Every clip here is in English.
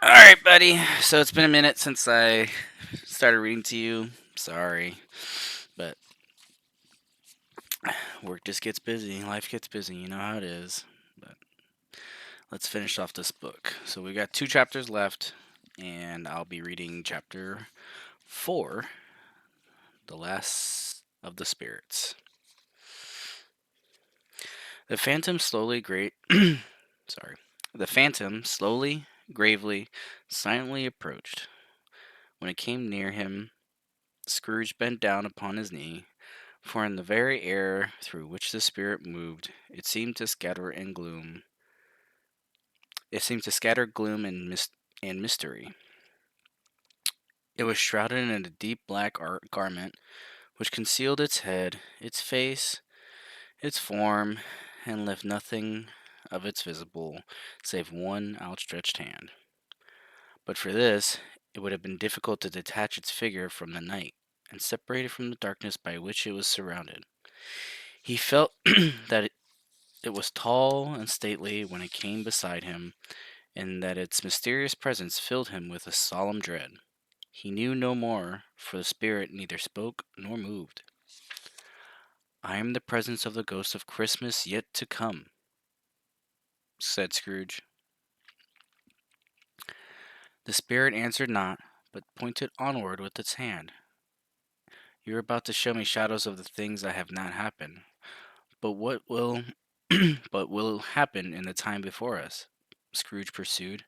All right, buddy. So it's been a minute since I started reading to you. Sorry, but work just gets busy. Life gets busy. You know how it is. But let's finish off this book. So we got two chapters left, and I'll be reading chapter 4, The Last of the Spirits. The phantom slowly sorry. The phantom slowly, gravely, silently approached. When it came near him, Scrooge bent down upon his knee. For in the very air through which the spirit moved, It seemed to scatter gloom and mystery. It was shrouded in a deep black garment, which concealed its head, its face, its form, and left nothing of its visible, save one outstretched hand. But for this, it would have been difficult to detach its figure from the night, and separate it from the darkness by which it was surrounded. He felt that it was tall and stately when it came beside him, and that its mysterious presence filled him with a solemn dread. He knew no more, for the spirit neither spoke nor moved. "I am the presence of the ghost of Christmas yet to come," said Scrooge. The spirit answered not, but pointed onward with its hand. "You are about to show me shadows of the things that have not happened. But what will but will happen in the time before us?" Scrooge pursued.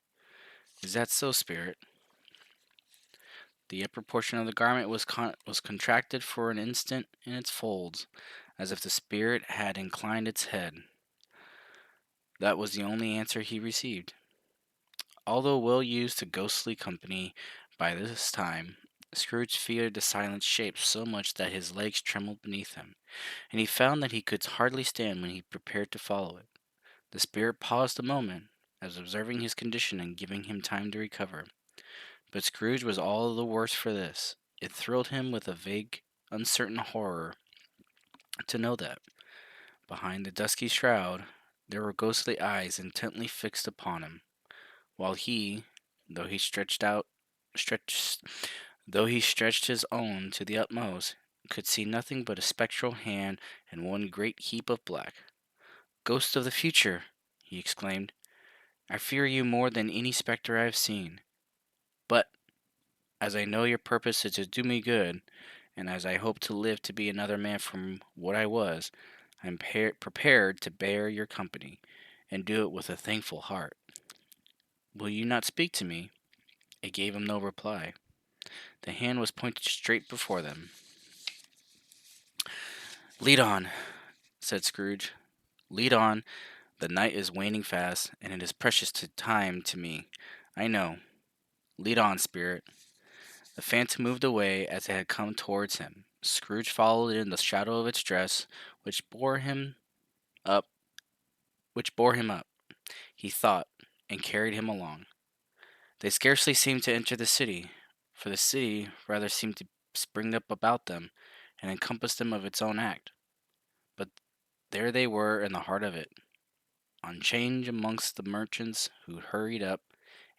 "Is that so, spirit?" The upper portion of the garment was contracted for an instant in its folds, as if the spirit had inclined its head. That was the only answer he received. Although well used to ghostly company by this time, Scrooge feared the silent shape so much that his legs trembled beneath him, and he found that he could hardly stand when he prepared to follow it. The spirit paused a moment, as observing his condition and giving him time to recover. But Scrooge was all the worse for this. It thrilled him with a vague, uncertain horror to know that, behind the dusky shroud, there were ghostly eyes intently fixed upon him, while he, though he stretched, though he stretched his own to the utmost, could see nothing but a spectral hand and one great heap of black. "Ghost of the future!" he exclaimed, "I fear you more than any spectre I have seen. But, as I know your purpose is to do me good, and as I hope to live to be another man from what I was, I am prepared to bear your company, and do it with a thankful heart. Will you not speak to me?" It gave him no reply. The hand was pointed straight before them. "Lead on," said Scrooge. "Lead on. The night is waning fast, and it is precious time to me. I know. Lead on, spirit." The phantom moved away as it had come towards him. Scrooge followed in the shadow of its dress, which bore him up, he thought, and carried him along. They scarcely seemed to enter the city, for the city rather seemed to spring up about them and encompass them of its own act. But there they were in the heart of it, on 'change amongst the merchants who hurried up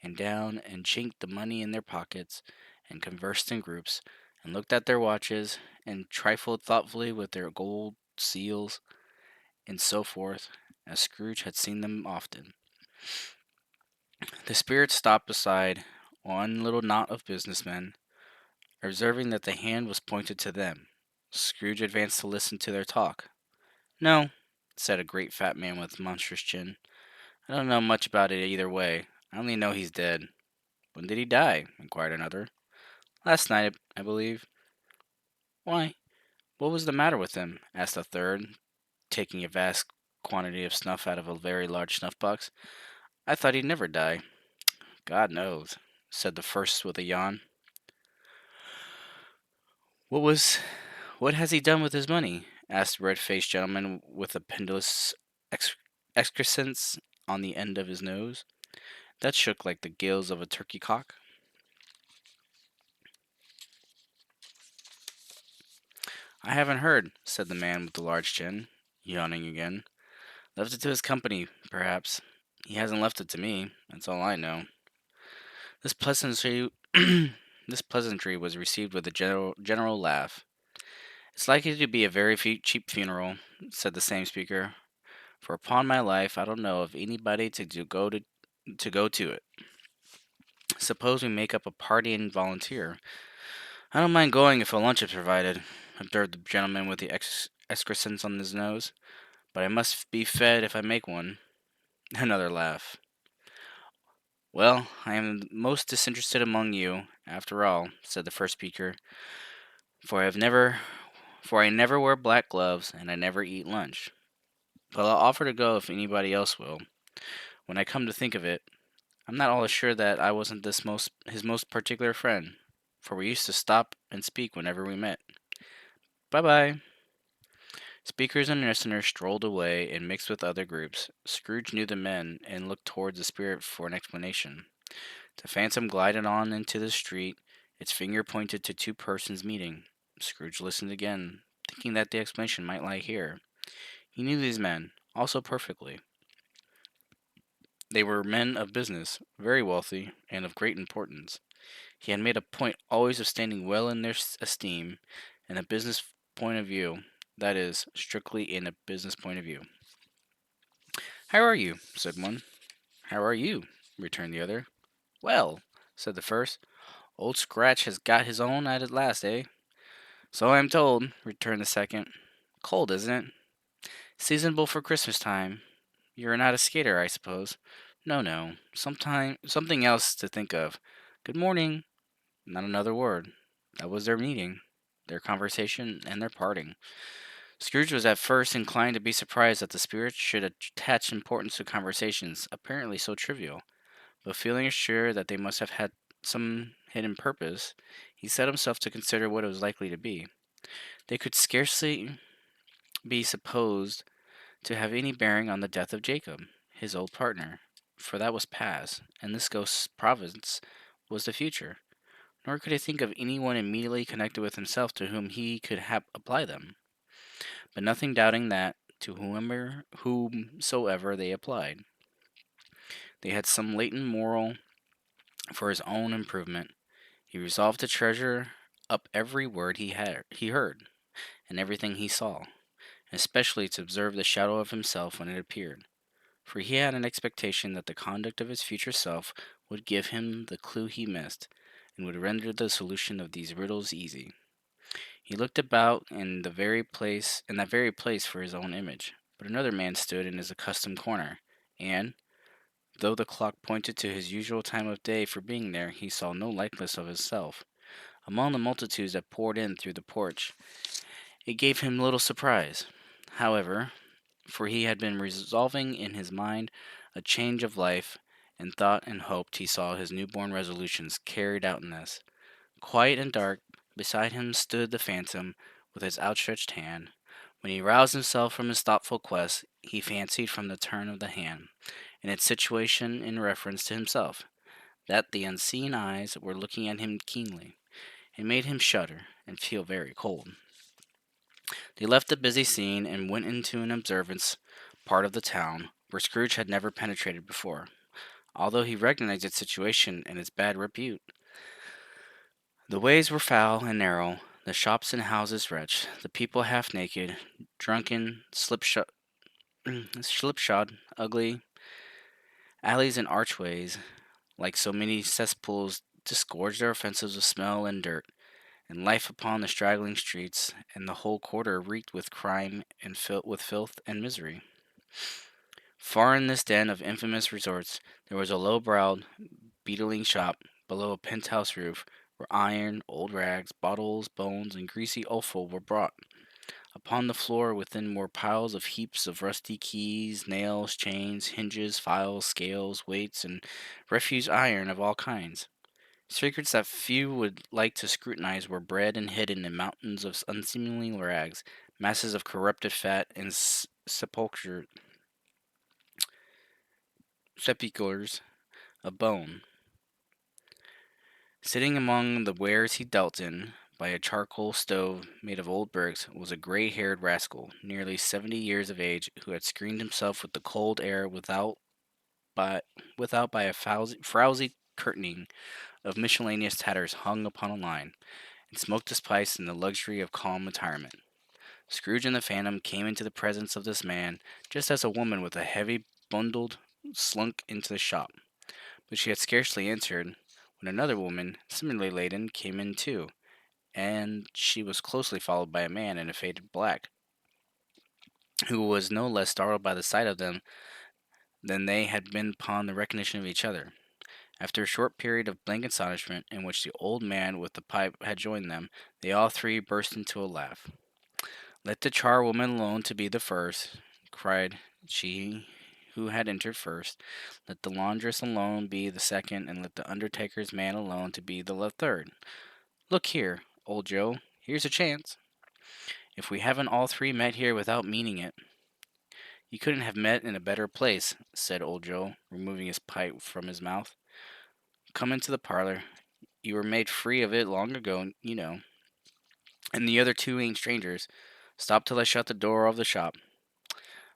and down and chinked the money in their pockets, and conversed in groups, and looked at their watches, and trifled thoughtfully with their gold seals, and so forth, as Scrooge had seen them often. The spirit stopped beside one little knot of businessmen. Observing that the hand was pointed to them, Scrooge advanced to listen to their talk. "No," said a great fat man with a monstrous chin. "I don't know much about it either way. I only know he's dead." "When did he die?" inquired another. "Last night, I believe." "Why, what was the matter with him?" asked a third, taking a vast quantity of snuff out of a very large snuff box. "I thought he'd never die." "God knows," said the first with a yawn. "What was What has he done with his money?" asked the red-faced gentleman with a pendulous excrescence on the end of his nose, that shook like the gills of a turkey-cock. "I haven't heard," said the man with the large chin, yawning again. "Left it to his company, perhaps. He hasn't left it to me, that's all I know." This pleasantry, this pleasantry was received with a general laugh. It's likely to be a very cheap funeral, said the same speaker. For upon my life, I don't know of anybody to go to it. Suppose we make up a party and volunteer. I don't mind going if a lunch is provided, observed the gentleman with the excrescence on his nose. But I must be fed if I make one. Another laugh. Well, I am the most disinterested among you, after all, said the first speaker, for I have never for I never wear black gloves and I never eat lunch. But I'll offer to go if anybody else will. When I come to think of it, I'm not all sure that I wasn't his most particular friend, for we used to stop and speak whenever we met. Bye bye. Speakers and listeners strolled away and mixed with other groups. Scrooge knew the men and looked towards the spirit for an explanation. The phantom glided on into the street. Its finger pointed to two persons meeting. Scrooge listened again, thinking that the explanation might lie here. He knew these men, also perfectly. They were men of business, very wealthy, and of great importance. He had made a point always of standing well in their esteem, in a business point of view. That is, strictly in a business point of view. How are you? Said one. How are you? Returned the other. Well, said the first. Old Scratch has got his own at last, eh? So I am told, returned the second. Cold, isn't it? Seasonable for Christmas time. You're not a skater, I suppose. No, no. Something else to think of. Good morning. Not another word. That was their meeting, their conversation, and their parting. Scrooge was at first inclined to be surprised that the spirits should attach importance to conversations apparently so trivial, but feeling assured that they must have had some hidden purpose, he set himself to consider what it was likely to be. They could scarcely be supposed to have any bearing on the death of Jacob, his old partner, for that was past, and this ghost's province was the future. Nor could he think of anyone immediately connected with himself to whom he could apply them, but nothing doubting that to whomsoever they applied, they had some latent moral for his own improvement. He resolved to treasure up every word he heard, and everything he saw, and especially to observe the shadow of himself when it appeared, for he had an expectation that the conduct of his future self would give him the clue he missed, and would render the solution of these riddles easy. He looked about in that very place for his own image, but another man stood in his accustomed corner, and, though the clock pointed to his usual time of day for being there, he saw no likeness of himself. Among the multitudes that poured in through the porch, it gave him little surprise, however, for he had been resolving in his mind a change of life, and thought and hoped he saw his newborn resolutions carried out in this. Quiet and dark, beside him stood the phantom with his outstretched hand. When he roused himself from his thoughtful quest, he fancied from the turn of the hand, and its situation in reference to himself, that the unseen eyes were looking at him keenly. It made him shudder and feel very cold. They left the busy scene and went into an observance part of the town where Scrooge had never penetrated before, although he recognized its situation and its bad repute. The ways were foul and narrow, the shops and houses wretched, the people half naked, drunken, slipshod, ugly, alleys and archways, like so many cesspools, disgorged their offences of smell and dirt, and life upon the straggling streets, and the whole quarter reeked with crime and with filth and misery. Far in this den of infamous resorts, there was a low-browed, beetling shop below a penthouse roof, where iron, old rags, bottles, bones, and greasy offal were brought. Upon the floor within were piles of heaps of rusty keys, nails, chains, hinges, files, scales, weights, and refuse iron of all kinds. Secrets that few would like to scrutinize were bred and hidden in mountains of unseemly rags, masses of corrupted fat, and sepulchres of bone. Sitting among the wares he dealt in, by a charcoal stove made of old bricks, was a gray-haired rascal, nearly 70 years of age, who had screened himself with the cold air without by a frowsy curtaining of miscellaneous tatters hung upon a line, and smoked his pipes in the luxury of calm retirement. Scrooge and the Phantom came into the presence of this man just as a woman with a heavy bundle slunk into the shop, but she had scarcely entered when another woman, similarly laden, came in too, and she was closely followed by a man in a faded black, who was no less startled by the sight of them than they had been upon the recognition of each other. After a short period of blank astonishment, in which the old man with the pipe had joined them, they all three burst into a laugh. "Let the charwoman alone to be the first," cried she who had entered first. "Let the laundress alone be the second, and let the undertaker's man alone to be the third. Look here, old Joe, here's a chance. If we haven't all three met here without meaning it." "You couldn't have met in a better place," said old Joe, removing his pipe from his mouth. "Come into the parlor. You were made free of it long ago, you know. And the other two ain't strangers. Stop till I shut the door of the shop.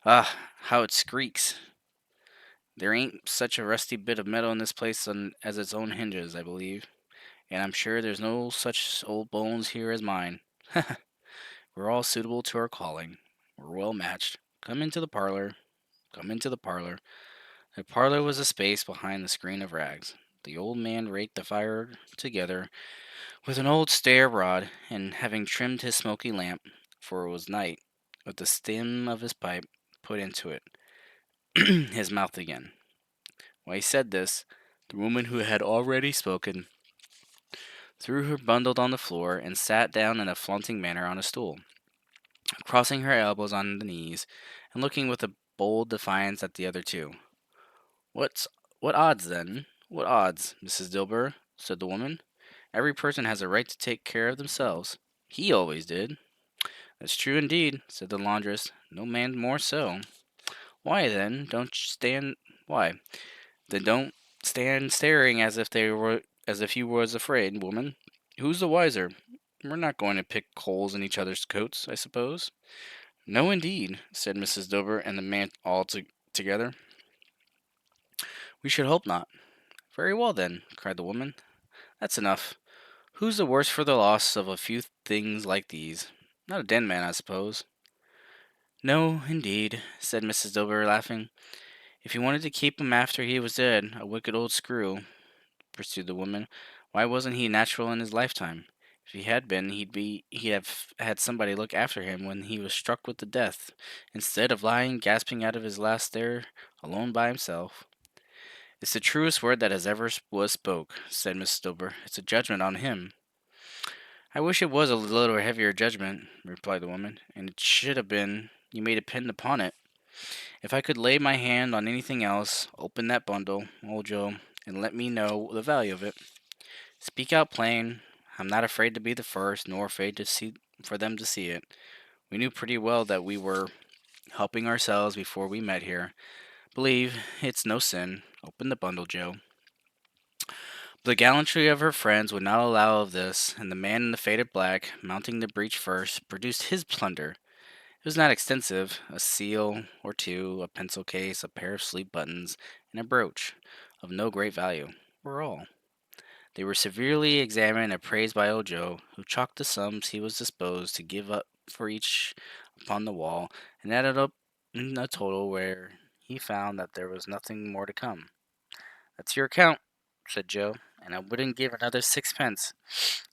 Ah, how it squeaks! There ain't such a rusty bit of metal in this place as its own hinges, I believe. And I'm sure there's no such old bones here as mine. We're all suitable to our calling. We're well matched. Come into the parlor. Come into the parlor." The parlor was a space behind the screen of rags. The old man raked the fire together with an old stair rod, and having trimmed his smoky lamp, for it was night, with the stem of his pipe put into it, his mouth again. While he said this, the woman who had already spoken threw her bundle on the floor and sat down in a flaunting manner on a stool, crossing her elbows on the knees, and looking with a bold defiance at the other two. "What's what odds, then? What odds, Mrs. Dilber?" said the woman. "Every person has a right to take care of themselves. He always did." "That's true indeed," said the laundress. "No man more so." "Why then don't you stand? Why then don't stand staring as if you was afraid, woman. Who's the wiser? We're not going to pick holes in each other's coats, I suppose." "No, indeed," said Mrs. Dilber and the man together. "We should hope not." "Very well, then," cried the woman. "That's enough. Who's the worse for the loss of a few things like these? Not a den man, I suppose." "No, indeed," said Mrs. Dilber, laughing. "If he wanted to keep him after he was dead, a wicked old screw," pursued the woman. "Why wasn't he natural in his lifetime? If he had been, he'd have had somebody look after him when he was struck with the death, instead of lying gasping out of his last there alone by himself." "It's the truest word that has ever was spoke," said Mrs. Dilber. "It's a judgment on him." "I wish it was a little heavier judgment," replied the woman, "and it should have been. You may depend upon it. If I could lay my hand on anything else, open that bundle, old Joe, and let me know the value of it. Speak out plain. I'm not afraid to be the first, nor afraid to see for them to see it. We knew pretty well that we were helping ourselves before we met here. Believe it's no sin. Open the bundle, Joe." But the gallantry of her friends would not allow of this, and the man in the faded black, mounting the breach first, produced his plunder. It was not extensive: a seal or two, a pencil case, a pair of sleeve buttons, and a brooch, of no great value, were all. They were severely examined and appraised by old Joe, who chalked the sums he was disposed to give up for each upon the wall, and added up in a total where he found that there was nothing more to come. "That's your account," said Joe, "and I wouldn't give another sixpence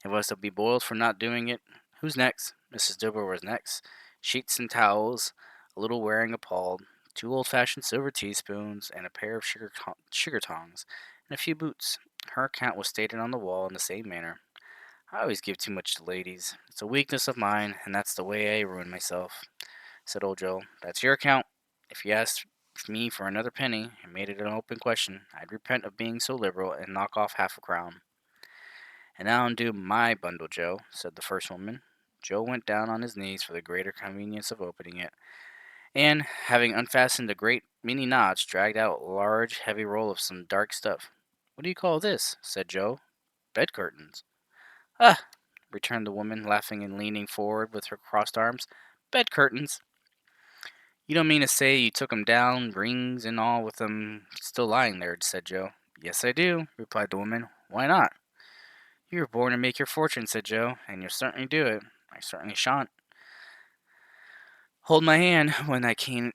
if I was to be boiled for not doing it. Who's next?" Mrs. Dilber was next. Sheets and towels, a little wearing appalled, two old-fashioned silver teaspoons, and a pair of sugar tongs, and a few boots. Her account was stated on the wall in the same manner. "I always give too much to ladies. It's a weakness of mine, and that's the way I ruin myself," said old Joe. "That's your account. If you asked me for another penny, and made it an open question, I'd repent of being so liberal, and knock off half a crown." "And now undo my bundle, Joe," said the first woman. Joe went down on his knees for the greater convenience of opening it, and, having unfastened a great many knots, dragged out a large, heavy roll of some dark stuff. "What do you call this?" said Joe. "Bed curtains." "Ah!" returned the woman, laughing and leaning forward with her crossed arms. "Bed curtains! You don't mean to say you took 'em down, rings and all, with 'em still lying there," said Joe. Yes, I do, replied the woman. Why not? You were born to make your fortune, said Joe, and you'll certainly do it. I certainly shan't hold my hand when I can't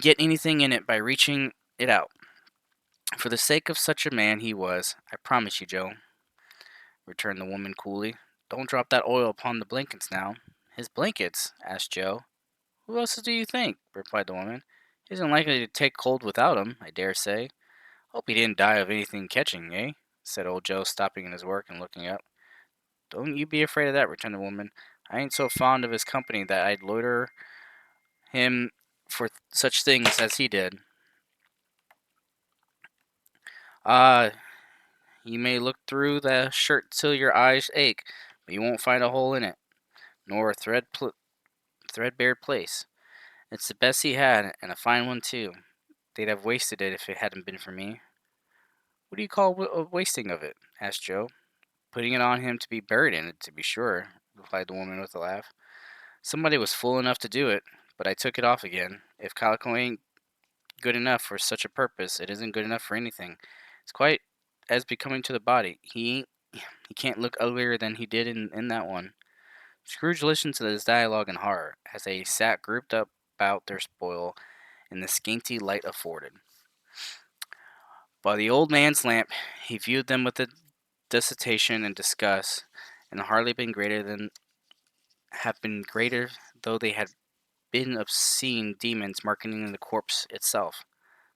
get anything in it by reaching it out. For the sake of such a man he was, I promise you, Joe, returned the woman coolly. Don't drop that oil upon the blankets now. His blankets? Asked Joe. Who else do you think? Replied the woman. He isn't likely to take cold without 'em, I dare say. Hope he didn't die of anything catching, eh? Said old Joe, stopping in his work and looking up. Don't you be afraid of that, returned the woman. I ain't so fond of his company that I'd loiter him for such things as he did. Ah, you may look through the shirt till your eyes ache, but you won't find a hole in it, nor a threadbare place. It's the best he had, and a fine one too. They'd have wasted it if it hadn't been for me. What do you call a wasting of it? Asked Joe. Putting it on him to be buried in it, to be sure, replied the woman with a laugh. Somebody was fool enough to do it, but I took it off again. If calico ain't good enough for such a purpose, it isn't good enough for anything. It's quite as becoming to the body. He can't look uglier than he did in that one. Scrooge listened to this dialogue in horror, as they sat grouped up about their spoil in the scanty light afforded. By the old man's lamp, he viewed them with a dissertation and disgust, and hardly been greater than have been greater though they had been obscene demons marketing the corpse itself.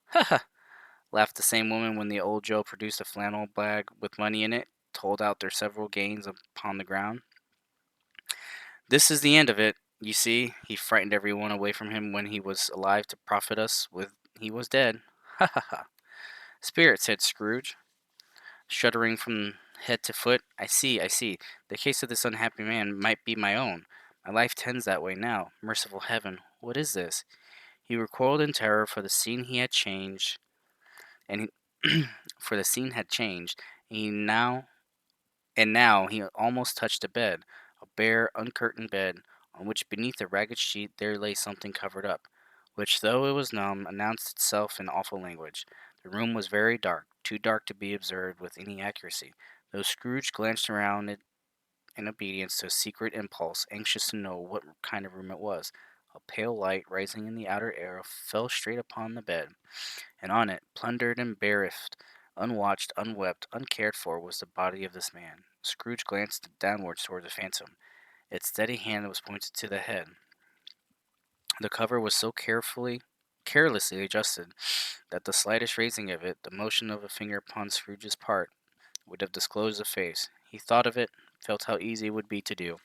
Ha ha! Laughed the same woman when the old Joe produced a flannel bag with money in it, told out their several gains upon the ground. This is the end of it. You see, he frightened everyone away from him when he was alive to profit us with he was dead. Ha ha ha! Spirit, said Scrooge, shuddering from head to foot. I see, I see. The case of this unhappy man might be my own. My life tends that way now. Merciful heaven, what is this? He recoiled in terror, for the scene he had changed, and for the scene had changed. He now now he almost touched a bed, a bare, uncurtained bed, on which beneath a ragged sheet there lay something covered up, which, though it was numb, announced itself in awful language. The room was very dark, too dark to be observed with any accuracy, though Scrooge glanced around it in obedience to a secret impulse, anxious to know what kind of room it was. A pale light, rising in the outer air, fell straight upon the bed, and on it, plundered and bereft, unwatched, unwept, uncared for, was the body of this man. Scrooge glanced downwards toward the phantom. Its steady hand was pointed to the head. The cover was so carelessly adjusted, that the slightest raising of it, the motion of a finger upon Scrooge's part, would have disclosed the face. He thought of it, felt how easy it would be to do,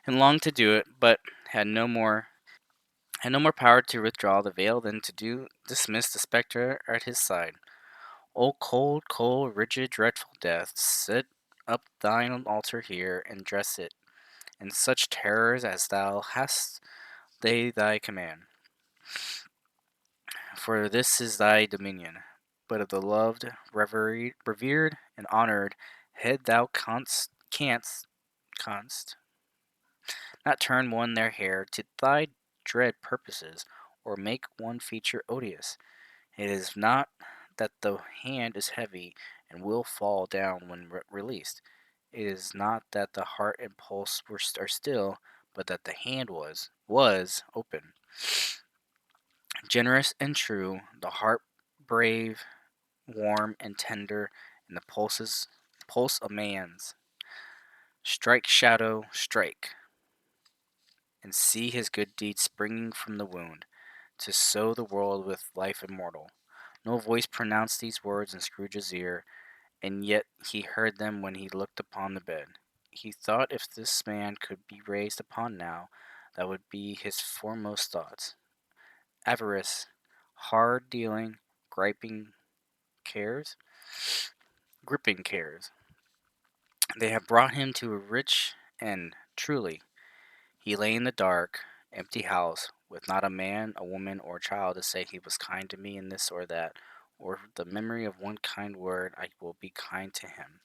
and longed to do it, but had no more power to withdraw the veil than to dismiss the spectre at his side. O cold, cold, rigid, dreadful death, set up thine altar here, and dress it in such terrors as thou hast they thy command. For this is thy dominion. But of the loved, revered, and honored head thou canst not turn one their hair to thy dread purposes, or make one feature odious. It is not that the hand is heavy and will fall down when released. It is not that the heart and pulse are still, but that the hand was open. Generous and true, the heart brave, warm and tender, and the pulse a man's. Strike, shadow, strike, and see his good deeds springing from the wound, to sow the world with life immortal. No voice pronounced these words in Scrooge's ear, and yet he heard them when he looked upon the bed. He thought if this man could be raised upon now, that would be his foremost thoughts. Avarice, hard dealing, cares, gripping cares. They have brought him to a rich end, truly. He lay in the dark, empty house, with not a man, a woman, or a child to say he was kind to me in this or that, or the memory of one kind word I will be kind to him.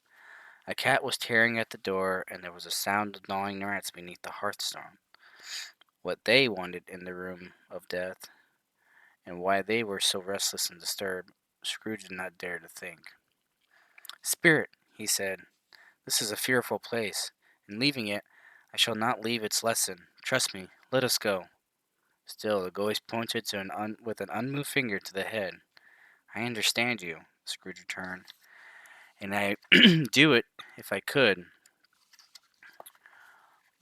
A cat was tearing at the door, and there was a sound of gnawing rats beneath the hearthstone. What they wanted in the room of death, and why they were so restless and disturbed, Scrooge did not dare to think. Spirit, he said, this is a fearful place. In leaving it, I shall not leave its lesson. Trust me. Let us go. Still, the ghost pointed with an unmoved finger to the head. I understand you, Scrooge returned, and I do it if I could,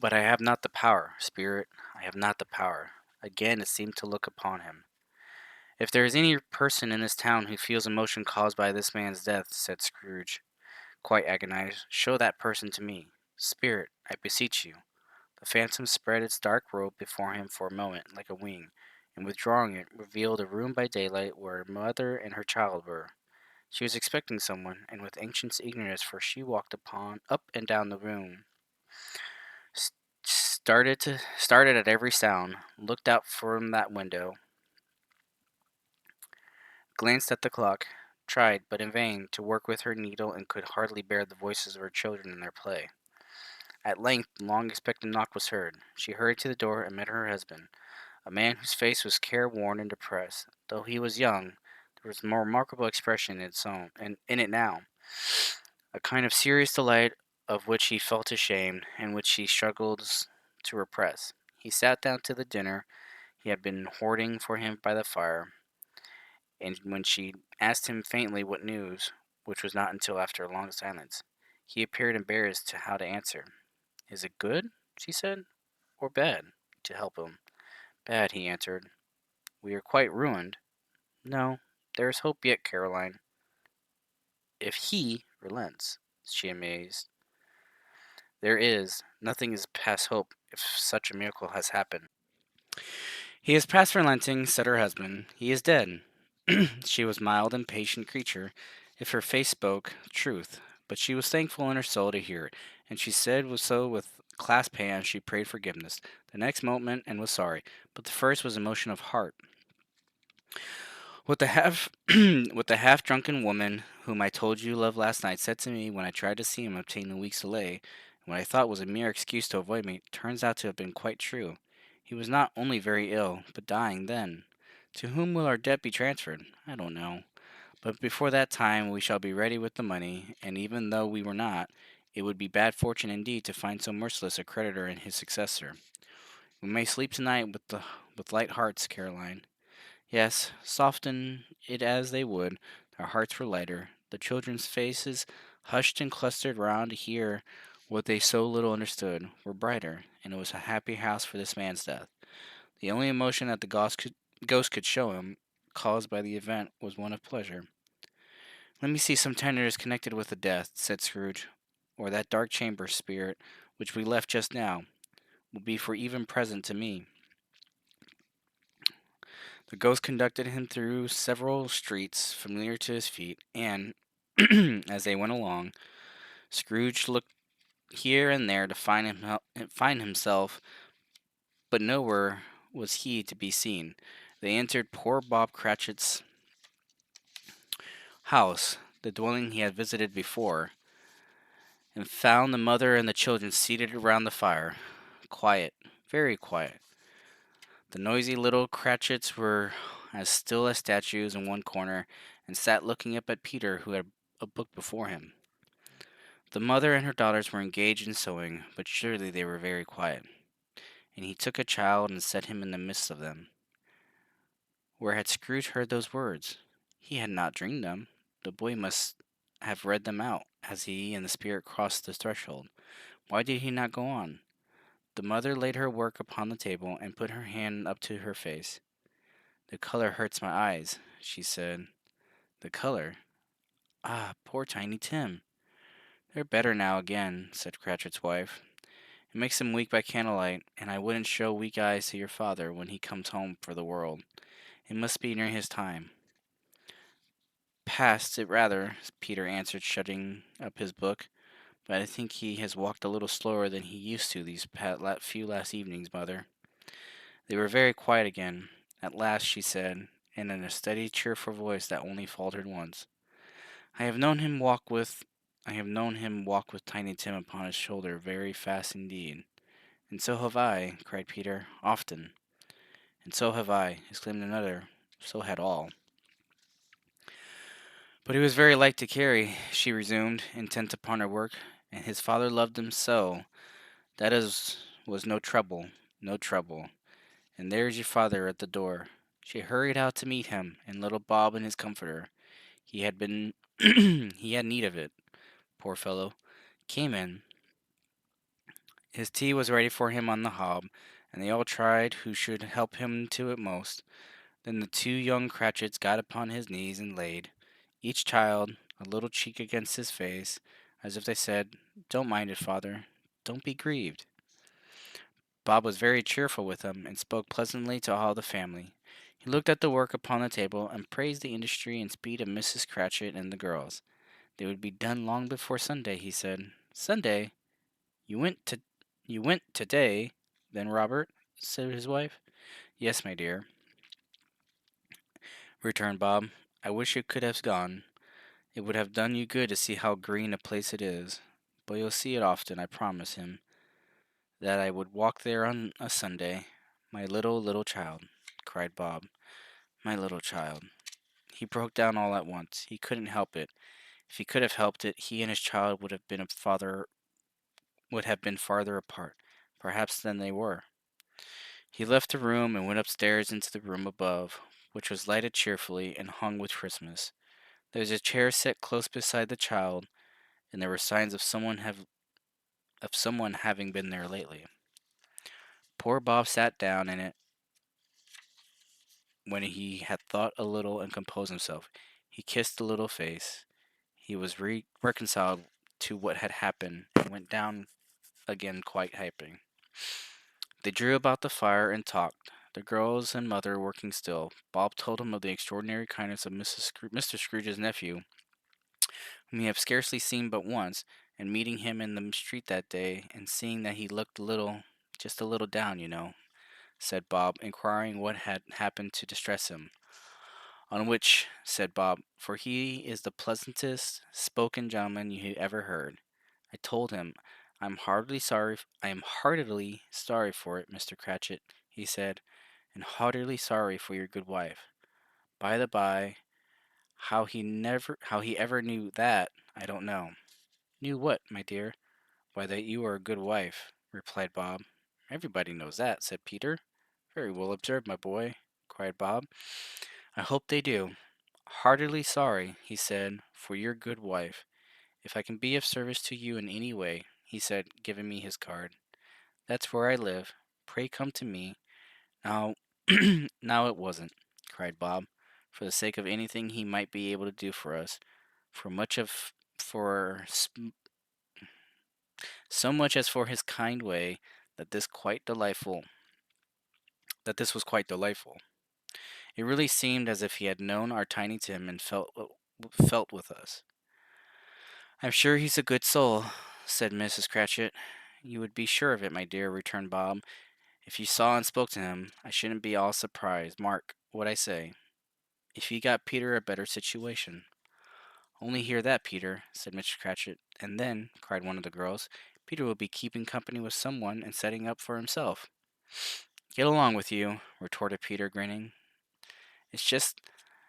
but I have not the power, Spirit. I have not the power. Again, it seemed to look upon him. If there is any person in this town who feels emotion caused by this man's death, said Scrooge, quite agonized, show that person to me. Spirit, I beseech you. The phantom spread its dark robe before him for a moment, like a wing, and withdrawing it, revealed a room by daylight where a mother and her child were. She was expecting someone, and with anxious eagerness, for she walked up and down the room, started at every sound, looked out from that window, glanced at the clock, tried, but in vain, to work with her needle, and could hardly bear the voices of her children in their play. At length, the long-expected knock was heard. She hurried to the door and met her husband, a man whose face was careworn and depressed. Though he was young, there was a more remarkable expression in it now, a kind of serious delight of which he felt ashamed, and which he struggled to repress. He sat down to the dinner he had been hoarding for him by the fire, and when she asked him faintly what news, which was not until after a long silence, he appeared embarrassed to how to answer. Is it good, she said, or bad, to help him? Bad, he answered. We are quite ruined. No, there is hope yet, Caroline. If he relents, she amazed. There is. Nothing is past hope if such a miracle has happened. He is past relenting, said her husband. He is dead. She was mild and patient creature, if her face spoke truth, but she was thankful in her soul to hear it, and she said so with clasped hands. She prayed forgiveness the next moment and was sorry, but the first was emotion of heart. What the half what the half drunken woman whom I told you of last night said to me when I tried to see him obtain a week's delay, and what I thought was a mere excuse to avoid me, turns out to have been quite true. He was not only very ill, but dying then. To whom will our debt be transferred? I don't know. But before that time we shall be ready with the money, and even though we were not, it would be bad fortune indeed to find so merciless a creditor in his successor. We may sleep tonight with light hearts, Caroline. Yes, soften it as they would, their hearts were lighter. The children's faces, hushed and clustered round to hear what they so little understood, were brighter, and it was a happy house for this man's death. The only emotion that the ghost could show him, caused by the event, was one of pleasure. Let me see some tenderness connected with the death, said Scrooge, or that dark chamber, Spirit, which we left just now, will be for even present to me. The ghost conducted him through several streets familiar to his feet, and, as they went along, Scrooge looked here and there to find himself, but nowhere was he to be seen. They entered poor Bob Cratchit's house, the dwelling he had visited before, and found the mother and the children seated around the fire, quiet, very quiet. The noisy little Cratchits were as still as statues in one corner, and sat looking up at Peter, who had a book before him. The mother and her daughters were engaged in sewing, but surely they were very quiet. And he took a child and set him in the midst of them. Where had Scrooge heard those words? He had not dreamed them. The boy must have read them out as he and the spirit crossed the threshold. Why did he not go on? The mother laid her work upon the table and put her hand up to her face. The color hurts my eyes, she said. The color? Ah, poor Tiny Tim. They're better now again, said Cratchit's wife. It makes them weak by candlelight, and I wouldn't show weak eyes to your father when he comes home for the world. It must be near his time. Past it rather, Peter answered, shutting up his book. But I think he has walked a little slower than he used to these few last evenings, mother. They were very quiet again. At last she said, and in a steady, cheerful voice that only faltered once, I have known him walk with Tiny Tim upon his shoulder very fast indeed. And so have I, cried Peter, often. And so have I, exclaimed another. So had all. But he was very light to carry, she resumed, intent upon her work, and his father loved him so. That is was no trouble, no trouble. And there's your father at the door. She hurried out to meet him, and little Bob and his comforter. He had been he had need of it, poor fellow. Came in. His tea was ready for him on the hob, and they all tried who should help him to it most. Then the two young Cratchits got upon his knees and laid, each child, a little cheek against his face, as if they said, "Don't mind it, father. Don't be grieved." Bob was very cheerful with them, and spoke pleasantly to all the family. He looked at the work upon the table, and praised the industry and speed of Mrs. Cratchit and the girls. They would be done long before Sunday, he said. Sunday? You went to you went today, then, Robert? Said his wife. Yes, my dear, returned Bob. I wish you could have gone. It would have done you good to see how green a place it is. But you'll see it often, I promise him, that I would walk there on a Sunday. My little, little child, cried Bob. My little child. He broke down all at once. He couldn't help it. If he could have helped it, he and his child would have been farther apart, perhaps, than they were. He left the room and went upstairs into the room above, which was lighted cheerfully and hung with Christmas. There was a chair set close beside the child, and there were signs of someone having been there lately. Poor Bob sat down in it when he had thought a little and composed himself. He kissed the little face. He was reconciled to what had happened and went down again quite happy. They drew about the fire and talked, the girls and mother working still. Bob told him of the extraordinary kindness of Mr. Scrooge's nephew, whom he had scarcely seen but once, and meeting him in the street that day, and seeing that he looked just a little down, said Bob, inquiring what had happened to distress him. On which, said Bob, for he is the pleasantest spoken gentleman you ever heard, I told him, I am heartily sorry for it, Mr. Cratchit, he said, and heartily sorry for your good wife. By the by, how he ever knew that, I don't know. Knew what, my dear? Why, that you are a good wife, replied Bob. Everybody knows that, said Peter. Very well observed, my boy, cried Bob. I hope they do. Heartily sorry, he said, for your good wife. If I can be of service to you in any way, he said, giving me his card. That's where I live. Pray come to me. Now, now it wasn't, cried Bob, for the sake of anything he might be able to do for us, for much of for so much as for his kind way, that this was quite delightful. It really seemed as if he had known our Tiny Tim and felt with us. I'm sure he's a good soul, said Mrs. Cratchit. You would be sure of it, my dear, returned Bob. If you saw and spoke to him, I shouldn't be all surprised. Mark what I say. If he got Peter a better situation. Only hear that, Peter, said Mr. Cratchit. And then, cried one of the girls, Peter will be keeping company with someone and setting up for himself. Get along with you, retorted Peter, grinning. It's just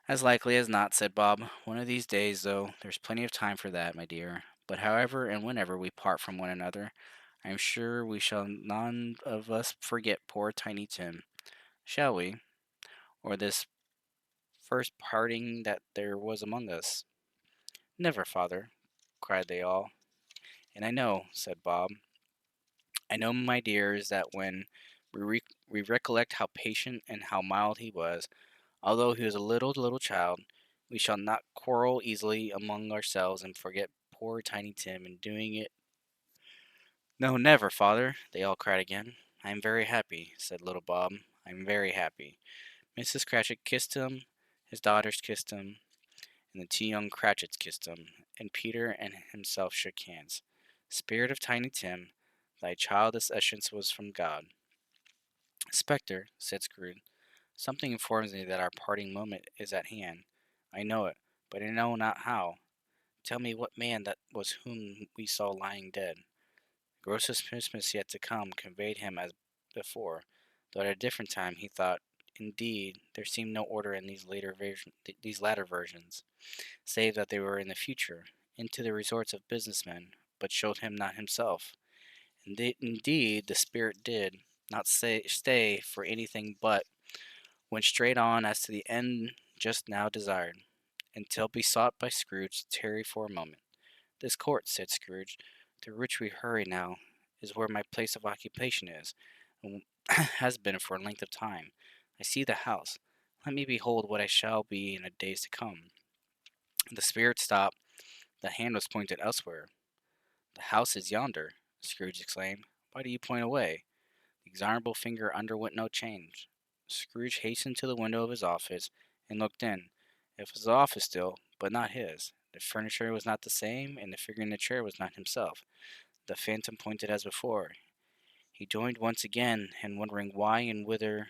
as likely as not, said Bob. One of these days, though, there's plenty of time for that, my dear. But however and whenever we part from one another, I am sure we shall none of us forget poor Tiny Tim. Shall we? Or this first parting that there was among us? Never, father, cried they all. And I know, said Bob, I know, my dears, that when we recollect how patient and how mild he was, although he was a little child, we shall not quarrel easily among ourselves and forget poor Tiny Tim in doing it. No, never, father, they all cried again. I am very happy, said little Bob. I am very happy. Mrs. Cratchit kissed him, his daughters kissed him, and the two young Cratchits kissed him, and Peter and himself shook hands. Spirit of Tiny Tim, thy childish essence was from God. Spectre, said Scrooge, something informs me that our parting moment is at hand. I know it, but I know not how. Tell me what man that was whom we saw lying dead. Grossest Christmas yet to come conveyed him as before, though at a different time he thought Indeed, there seemed no order in these latter versions, save that they were in the future, into the resorts of businessmen, but showed him not himself. Indeed, the spirit did not stay for anything but went straight on as to the end just now desired, until besought by Scrooge to tarry for a moment. This court, said Scrooge, through which we hurry now, is where my place of occupation is, and has been for a length of time. I see the house. Let me behold what I shall be in the days to come. The spirit stopped. The hand was pointed elsewhere. The house is yonder, Scrooge exclaimed. Why do you point away? The exorable finger underwent no change. Scrooge hastened to the window of his office and looked in. It was the office still, but not his. The furniture was not the same, and the figure in the chair was not himself. The phantom pointed as before. He joined once again, and wondering why and whither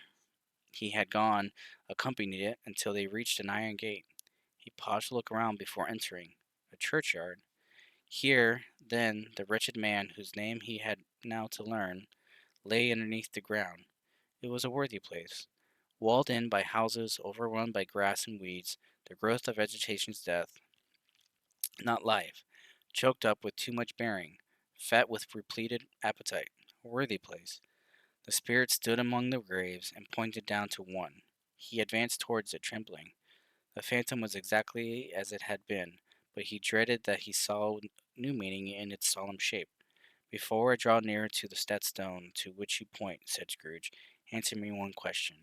he had gone, accompanied it until they reached an iron gate. He paused to look around before entering. A churchyard. Here, then, the wretched man, whose name he had now to learn, lay underneath the ground. It was a worthy place, walled in by houses, overrun by grass and weeds, the growth of vegetation's death, not life, choked up with too much bearing, fat with repleted appetite. A worthy place. The spirit stood among the graves and pointed down to one. He advanced towards it, trembling. The phantom was exactly as it had been, but he dreaded that he saw new meaning in its solemn shape. Before I draw nearer to the stone to which you point, said Scrooge, answer me one question.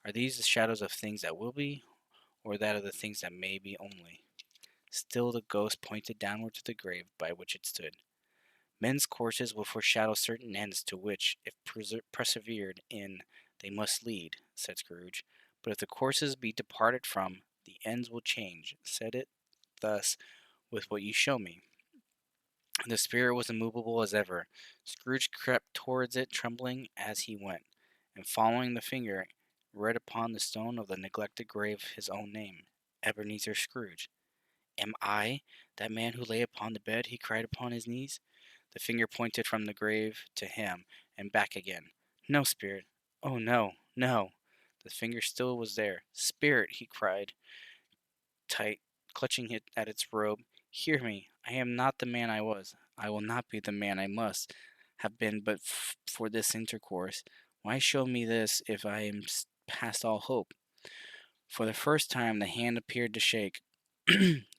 Are these the shadows of things that will be, or that of the things that may be only? Still the ghost pointed downward to the grave by which it stood. Men's courses will foreshadow certain ends to which, if persevered in, they must lead, said Scrooge. But if the courses be departed from, the ends will change. Said it thus with what you show me. The spirit was immovable as ever. Scrooge crept towards it, trembling as he went, and following the finger, read upon the stone of the neglected grave his own name, Ebenezer Scrooge. Am I that man who lay upon the bed? He cried upon his knees. The finger pointed from the grave to him and back again. No, spirit. Oh, no, no. The finger still was there. Spirit, he cried, tight, clutching it at its robe. Hear me. I am not the man I was. I will not be the man I must have been but for this intercourse. Why show me this if I am past all hope? For the first time the hand appeared to shake.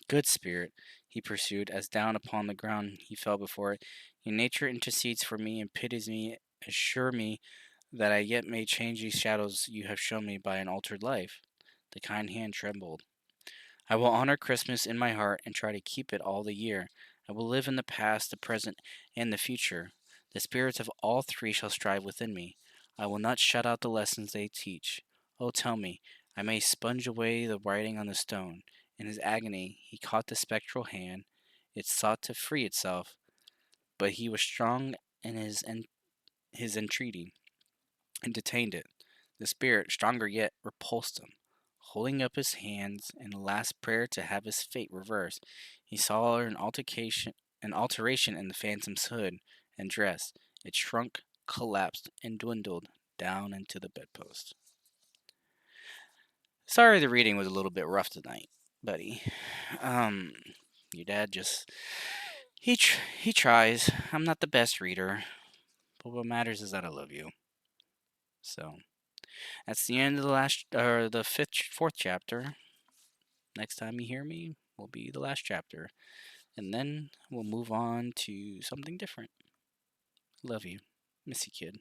Good spirit, he pursued, as down upon the ground he fell before it. Your nature intercedes for me and pities me. Assure me that I yet may change these shadows you have shown me by an altered life. The kind hand trembled. I will honor Christmas in my heart and try to keep it all the year. I will live in the past, the present, and the future. The spirits of all three shall strive within me. I will not shut out the lessons they teach. Oh, tell me, I may sponge away the writing on the stone. In his agony, he caught the spectral hand. It sought to free itself, but he was strong in his entreaty and detained it. The spirit, stronger yet, repulsed him. Holding up his hands in a last prayer to have his fate reversed, he saw an alteration in the phantom's hood and dress. It shrunk, collapsed, and dwindled down into the bedpost. Sorry the reading was a little bit rough tonight, buddy. Um, your dad just he tries. I'm not the best reader, but what matters is that I love you. So that's the end of the fourth chapter. Next time you hear me will be the last chapter, and then we'll move on to something different. Love you, miss you, kid.